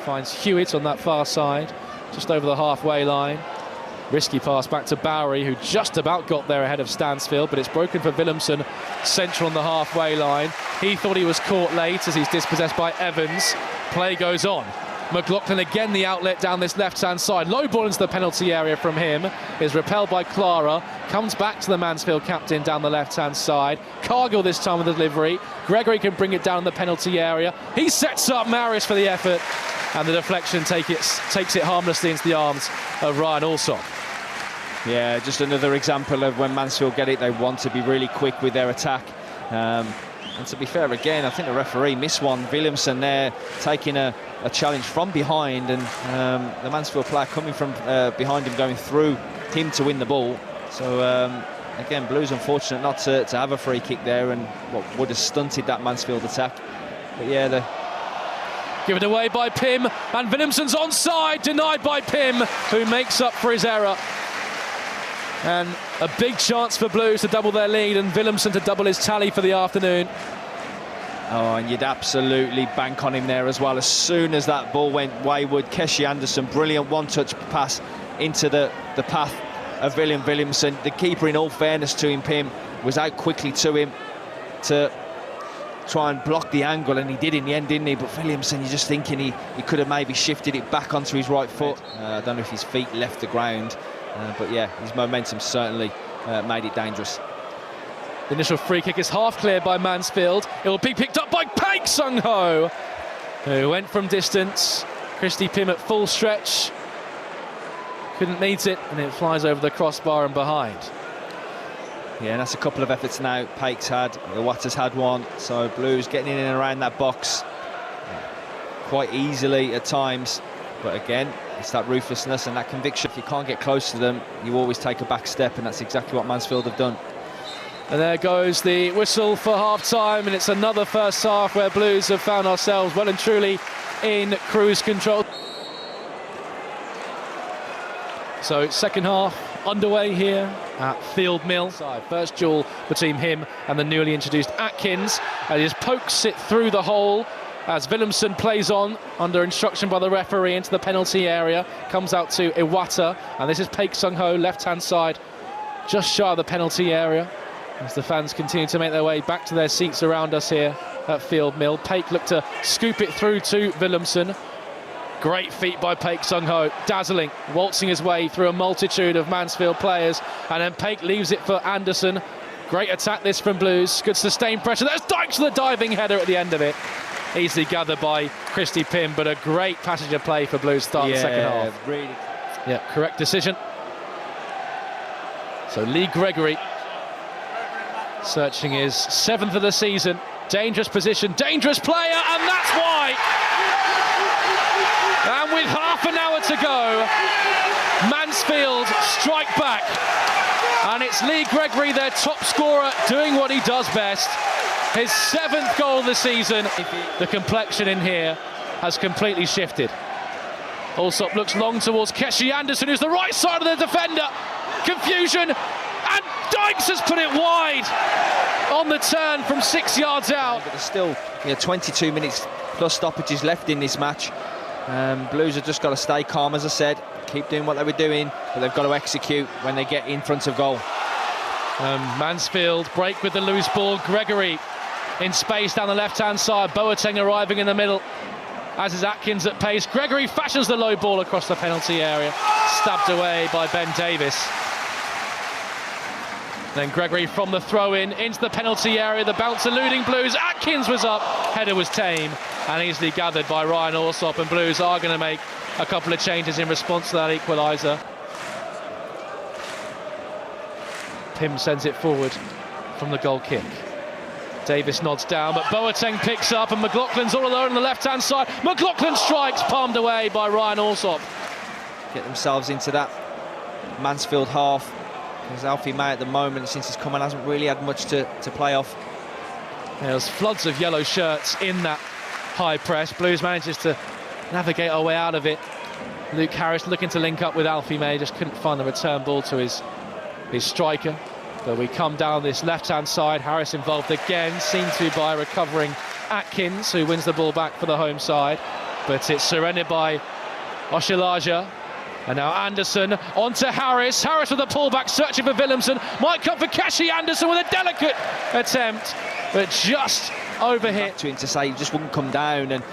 finds Hewitt on that far side, just over the halfway line. Risky pass back to Bowery, who just about got there ahead of Stansfield, but it's broken for Willumsson, central on the halfway line. He thought he was caught late as he's dispossessed by Evans. Play goes on. McLaughlin again the outlet down this left-hand side. Low ball into the penalty area from him. Is repelled by Clara. Comes back to the Mansfield captain down the left-hand side. Cargill this time with the delivery. Gregory can bring it down the penalty area. He sets up Maris for the effort. And the deflection takes it harmlessly into the arms of Ryan Alsop. Yeah, just another example of when Mansfield get it, they want to be really quick with their attack. And to be fair, again, I think the referee missed one. Willumsson there taking a challenge from behind, and the Mansfield player coming from behind him, going through him to win the ball. So, again, Blues unfortunate not to have a free kick there, and what would have stunted that Mansfield attack. But yeah, given away by Pym, and Willumsson's onside, denied by Pym, who makes up for his error. And a big chance for Blues to double their lead, and Willumsson to double his tally for the afternoon. Oh, and you'd absolutely bank on him there as well. As soon as that ball went wayward, Keshi Anderson, brilliant one-touch pass into the path of Willum Willumsson. The keeper, in all fairness to him, Pym, was out quickly to him to try and block the angle, and he did in the end, didn't he? But Willumsson, you're just thinking he could have maybe shifted it back onto his right foot. I don't know if his feet left the ground. But yeah, his momentum certainly made it dangerous. The initial free kick is half cleared by Mansfield. It will be picked up by Paik Sung-ho, who went from distance. Christy Pym at full stretch. Couldn't meet it, and it flies over the crossbar and behind. Yeah, and that's a couple of efforts now. Paik's had, Iwata's had one. So Blues getting in and around that box quite easily at times. But again, it's that ruthlessness and that conviction. If you can't get close to them, you always take a back step, and that's exactly what Mansfield have done. And there goes the whistle for half-time, and it's another first half where Blues have found ourselves well and truly in cruise control. So second half underway here at Field Mill. First duel between him and the newly introduced Atkins, and he just pokes it through the hole as Willumsson plays on under instruction by the referee into the penalty area. Comes out to Iwata, and this is Paik Sung-ho, left-hand side, just shy of the penalty area, as the fans continue to make their way back to their seats around us here at Field Mill. Paik looked to scoop it through to Willumsson. Great feat by Paik Sung-ho, dazzling, waltzing his way through a multitude of Mansfield players, and then Paik leaves it for Anderson. Great attack this from Blues, good sustained pressure. There's Dykes with a diving header at the end of it. Easily gathered by Christy Pym, but a great passage of play for Blues start the second half. Really. Yeah, correct decision. So Lee Gregory searching his 7th of the season. Dangerous position, dangerous player, and that's why. And with half an hour to go, Mansfield strike back. And it's Lee Gregory, their top scorer, doing what he does best. His 7th goal of the season. The complexion in here has completely shifted. Alsop looks long towards Keshi Anderson, who's the right side of the defender. Confusion, and Dykes has put it wide on the turn from 6 yards out. But there's still 22 minutes plus stoppages left in this match. Blues have just got to stay calm, as I said, keep doing what they were doing, but they've got to execute when they get in front of goal. Mansfield break with the loose ball. Gregory in space down the left-hand side. Boateng arriving in the middle, as is Atkins at pace. Gregory fashions the low ball across the penalty area, stabbed away by Ben Davis. Then Gregory from the throw-in into the penalty area. The bounce eluding Blues. Atkins was up, header was tame and easily gathered by Ryan Alsop, and Blues are going to make a couple of changes in response to that equaliser. Pym sends it forward from the goal kick. Davis nods down, but Boateng picks up, and McLaughlin's all alone on the left-hand side. McLaughlin strikes, palmed away by Ryan Alsop. Get themselves into that Mansfield half, because Alfie May at the moment, since he's come on, hasn't really had much to play off. There's floods of yellow shirts in that high press. Blues manages to navigate our way out of it. Luke Harris looking to link up with Alfie May, just couldn't find the return ball to his striker. But we come down this left-hand side. Harris involved again, seen to by recovering Atkins, who wins the ball back for the home side. but it's surrendered by Oshilaja. And now Anderson on to Harris. Harris with a pullback, searching for Willumsson. Might come for Cashy Anderson with a delicate attempt, but just overhit. To him to say he just wouldn't come down, and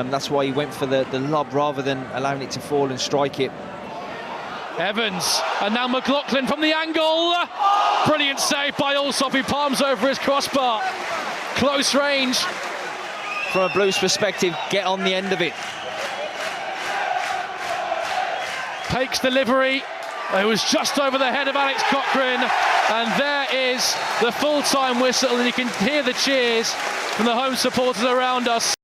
that's why he went for the lob rather than allowing it to fall and strike it. Evans, and now McLaughlin from the angle. Brilliant save by Allsop, he palms over his crossbar. Close range. From a Blues perspective, get on the end of it. Pake's delivery, it was just over the head of Alex Cochrane, and there is the full-time whistle, and you can hear the cheers from the home supporters around us.